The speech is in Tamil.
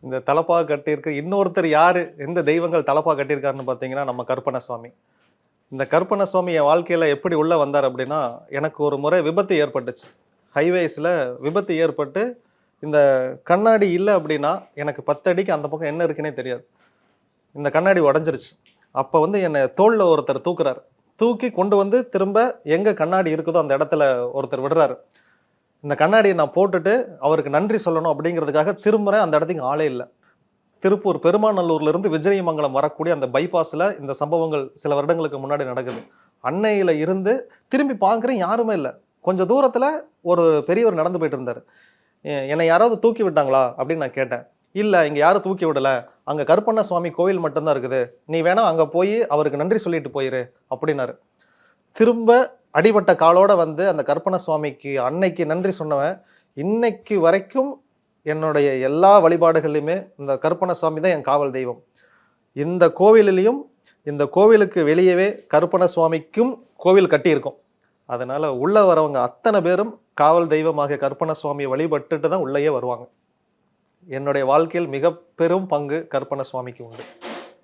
இந்த தலப்பாக கட்டியிருக்க இன்னொருத்தர் யாரு, எந்த தெய்வங்கள் தலப்பாக கட்டியிருக்காருன்னு பார்த்தீங்கன்னா, நம்ம கருப்பண்ண சுவாமி. இந்த கருப்பண்ண சுவாமி என் வாழ்க்கையில எப்படி உள்ள வந்தார் அப்படின்னா, எனக்கு ஒரு முறை விபத்து ஏற்பட்டுச்சு. ஹைவேஸ்ல விபத்து ஏற்பட்டு, இந்த கண்ணாடி இல்ல அப்படின்னா, எனக்கு 10 அடிக்கு அந்த பக்கம் என்ன இருக்குன்னே தெரியாது. இந்த கண்ணாடி உடைஞ்சிருச்சு. அப்ப வந்து என்ன தோள்ல ஒருத்தர் தூக்குறாரு. தூக்கி கொண்டு வந்து திரும்ப எங்க கண்ணாடி இருக்குதோ அந்த இடத்துல ஒருத்தர் விடுறாரு. இந்த கண்ணாடிய நான் போட்டுட்டு, அவருக்கு நன்றி சொல்லணும் அப்படிங்கிறதுக்காக திரும்புறேன். அந்த இடத்துக்கு ஆளே இல்ல. திருப்பூர் பெருமாநல்லூர்ல இருந்து விஜயமங்கலம் வரக்கூடிய அந்த பைபாஸ்ல இந்த சம்பவங்கள் சில வருடங்களுக்கு முன்னாடி நடக்குது. அன்னையில இருந்து திரும்பி பார்க்கிறேன், யாருமே இல்ல. கொஞ்சம் தூரத்துல ஒரு பெரியவர் நடந்து போயிட்டு இருந்தாரு. என்னை யாராவது தூக்கி விட்டாங்களா அப்படின்னு நான் கேட்டேன். இல்ல, இங்க யாரும் தூக்கி விடல. அங்க கருப்பண்ண சுவாமி கோவில் மட்டும் தான் இருக்குது. நீ வேணா அங்க போய் அவருக்கு நன்றி சொல்லிட்டு போயிரு அப்படின்னாரு. திரும்ப அடிபட்ட காலோட வந்து அந்த கருப்பண்ண சுவாமிக்கு அன்னைக்கு நன்றி சொன்னவன், இன்னைக்கு வரைக்கும் என்னுடைய எல்லா வழிபாடுகள்லையுமே இந்த கருப்பண்ண சுவாமி தான் என் காவல் தெய்வம். இந்த கோவிலிலும் இந்த கோவிலுக்கு வெளியவே கருப்பண்ண சுவாமிக்கும் கோவில் கட்டியிருக்கோம். அதனால உள்ள வரவங்க அத்தனை பேரும் காவல் தெய்வமாக கருப்பண்ண சுவாமியை வழிபட்டுட்டு தான் உள்ளேயே வருவாங்க. என்னுடைய வாழ்க்கையில் மிக பெரும் பங்கு கருப்பண்ண சுவாமிக்கு உண்டு.